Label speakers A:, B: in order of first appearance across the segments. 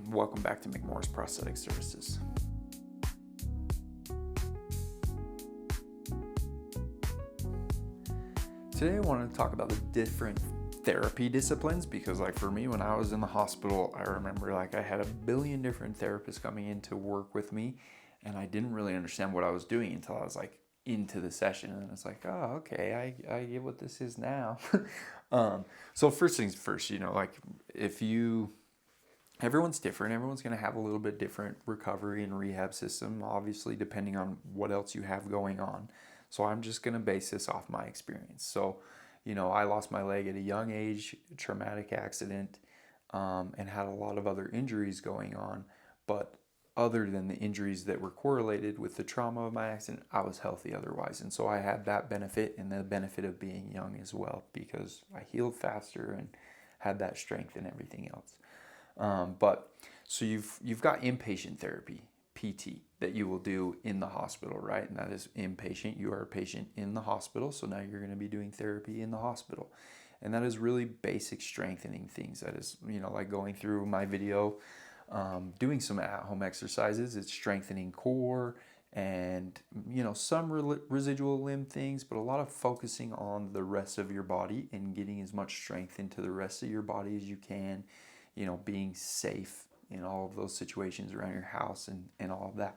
A: Welcome back to McMorris Prosthetic Services. Today I want to talk about the different therapy disciplines because for me, when I was in the hospital, I remember I had a billion different therapists coming in to work with me, and I didn't really understand what I was doing until I was into the session, and it's oh, okay, I get what this is now. So first things first, if you everyone's different. Everyone's going to have a little bit different recovery and rehab system, obviously, depending on what else you have going on. So I'm just going to base this off my experience. So, I lost my leg at a young age, traumatic accident, and had a lot of other injuries going on. But other than the injuries that were correlated with the trauma of my accident, I was healthy otherwise. And so I had that benefit and the benefit of being young as well because I healed faster and had that strength and everything else. But so you've got inpatient therapy, PT, that you will do in the hospital, right? And that is inpatient. You are a patient in the hospital, so now you're going to be doing therapy in the hospital. And that is really basic strengthening things. That is, like going through my video, doing some at-home exercises. It's strengthening core and, some residual limb things, but a lot of focusing on the rest of your body and getting as much strength into the rest of your body as you can, being safe in all of those situations around your house and all of that.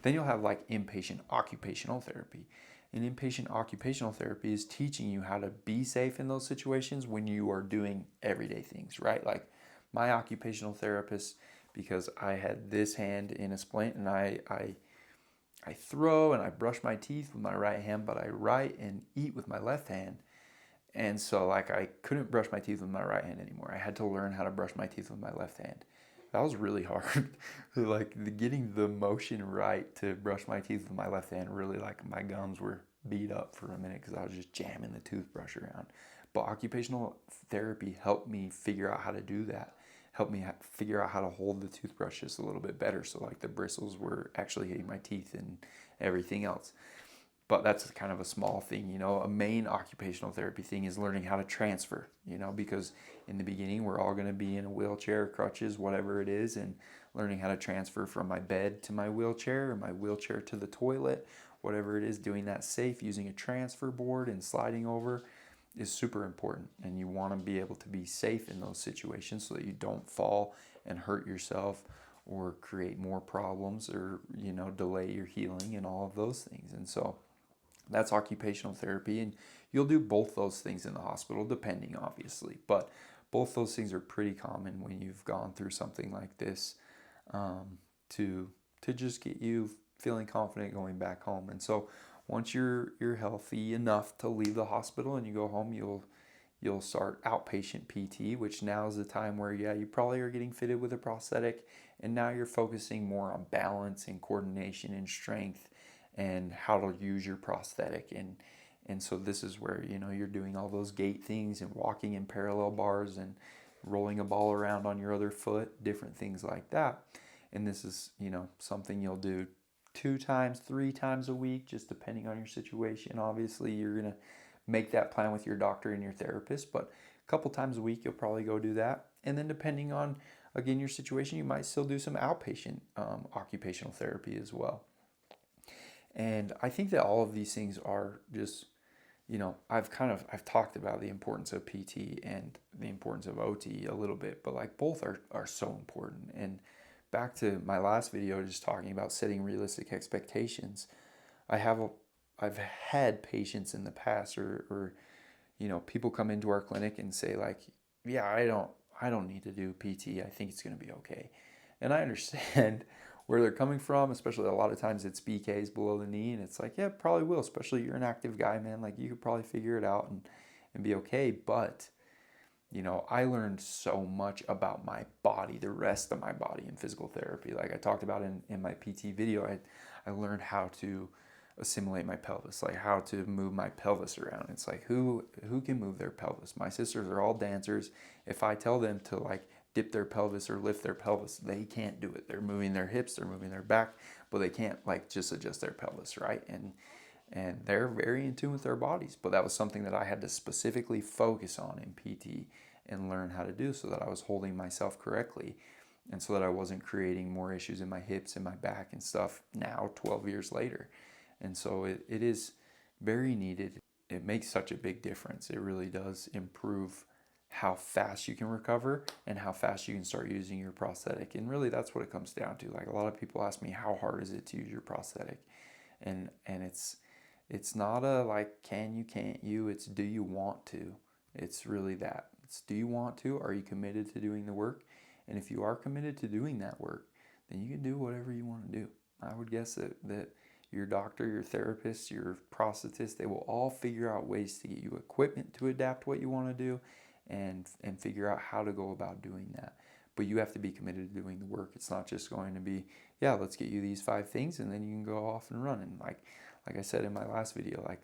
A: Then you'll have inpatient occupational therapy. And inpatient occupational therapy is teaching you how to be safe in those situations when you are doing everyday things, right? Like my occupational therapist, because I had this hand in a splint and I throw and I brush my teeth with my right hand, but I write and eat with my left hand. And so I couldn't brush my teeth with my right hand anymore. I had to learn how to brush my teeth with my left hand. That was really hard. Getting the motion right to brush my teeth with my left hand, really my gums were beat up for a minute because I was just jamming the toothbrush around. But occupational therapy helped me figure out how to do that. Helped me figure out how to hold the toothbrush just a little bit better. So the bristles were actually hitting my teeth and everything else. But that's kind of a small thing, a main occupational therapy thing is learning how to transfer, because in the beginning we're all going to be in a wheelchair, crutches, whatever it is, and learning how to transfer from my bed to my wheelchair or my wheelchair to the toilet, whatever it is, doing that safe using a transfer board and sliding over is super important. And you want to be able to be safe in those situations so that you don't fall and hurt yourself or create more problems or, delay your healing and all of those things. And so that's occupational therapy, and you'll do both those things in the hospital, depending, obviously. But both those things are pretty common when you've gone through something like this, to just get you feeling confident going back home. And so once you're healthy enough to leave the hospital and you go home, you'll start outpatient PT, which now is the time where you probably are getting fitted with a prosthetic, and now you're focusing more on balance and coordination and strength and how to use your prosthetic. And so this is where you're doing all those gait things and walking in parallel bars and rolling a ball around on your other foot, different things like that. And this is something you'll do 2 times, 3 times a week, just depending on your situation. Obviously you're going to make that plan with your doctor and your therapist, but a couple times a week you'll probably go do that. And then depending on, again, your situation, you might still do some outpatient occupational therapy as well. And I think that all of these things are just, I've talked about the importance of PT and the importance of OT a little bit, but both are so important. And back to my last video, just talking about setting realistic expectations. I've had patients in the past or people come into our clinic and say yeah, I don't need to do PT. I think it's going to be okay. And I understand where they're coming from, especially a lot of times it's BKs below the knee, and it's yeah, probably will, especially you're an active guy, man. You could probably figure it out and be okay. But, I learned so much about my body, the rest of my body in physical therapy. Like I talked about in my PT video, I learned how to assimilate my pelvis, how to move my pelvis around. It's who can move their pelvis? My sisters are all dancers. If I tell them to dip their pelvis or lift their pelvis, they can't do it. They're moving their hips, they're moving their back, but they can't just adjust their pelvis, right? And they're very in tune with their bodies. But that was something that I had to specifically focus on in PT and learn how to do so that I was holding myself correctly and so that I wasn't creating more issues in my hips and my back and stuff now 12 years later. And so it is very needed. It makes such a big difference. It really does improve how fast you can recover and how fast you can start using your prosthetic. And really that's what it comes down to. Like, a lot of people ask me, how hard is it to use your prosthetic? And it's not a like can you, can't you, it's do you want to. It's really that. It's do you want to? Are you committed to doing the work? And if you are committed to doing that work, then you can do whatever you want to do. I would guess that your doctor, your therapist, your prosthetist, they will all figure out ways to get you equipment to adapt what you want to do, and figure out how to go about doing that. But you have to be committed to doing the work. It's not just going to be, yeah, let's get you these 5 things and then you can go off and run. And like I said in my last video, like,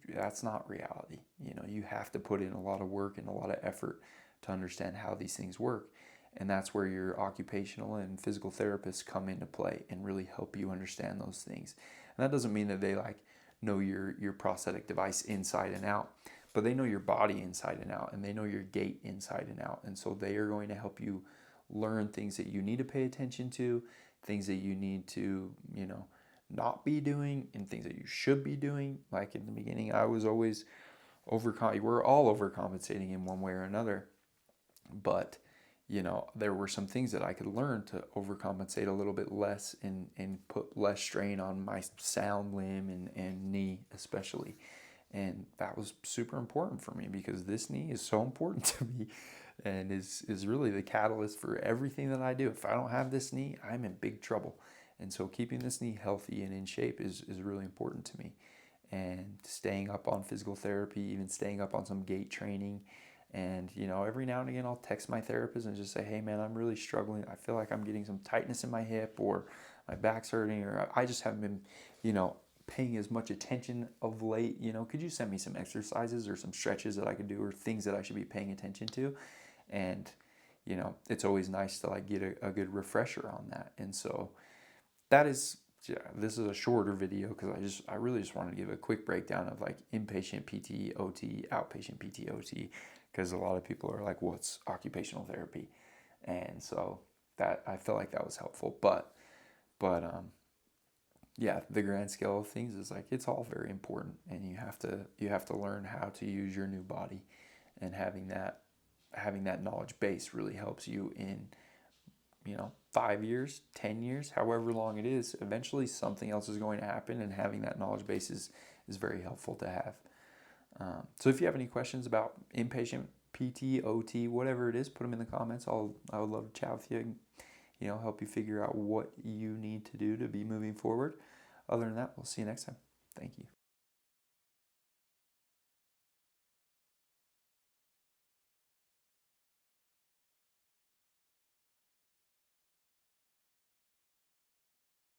A: that's not reality. You have to put in a lot of work and a lot of effort to understand how these things work. And that's where your occupational and physical therapists come into play and really help you understand those things. And that doesn't mean that they like know your prosthetic device inside and out, but they know your body inside and out, and they know your gait inside and out. And so they are going to help you learn things that you need to pay attention to, things that you need to, not be doing, and things that you should be doing. Like in the beginning, I was always we're all overcompensating in one way or another. But there were some things that I could learn to overcompensate a little bit less and put less strain on my sound limb and knee especially. And that was super important for me because this knee is so important to me and is really the catalyst for everything that I do. If I don't have this knee, I'm in big trouble. And so keeping this knee healthy and in shape is really important to me. And staying up on physical therapy, even staying up on some gait training. And, every now and again, I'll text my therapist and just say, hey, man, I'm really struggling. I feel like I'm getting some tightness in my hip, or my back's hurting, or I just haven't been, paying as much attention of late. Could you send me some exercises or some stretches that I could do, or things that I should be paying attention to? And, it's always nice to like get a good refresher on that. And so this is a shorter video because I really just wanted to give a quick breakdown of like inpatient PT, OT, outpatient PT, OT, because a lot of people are like, what's occupational therapy? And so that I felt like that was helpful. But yeah, the grand scale of things is like it's all very important, and you have to learn how to use your new body, and having that knowledge base really helps you in 5 years, 10 years, however long it is. Eventually something else is going to happen, and having that knowledge base is very helpful to have. So if you have any questions about inpatient PT, OT, whatever it is, put them in the comments. I would love to chat with you and, help you figure out what you need to do to be moving forward. Other than that, we'll see you next time. Thank you.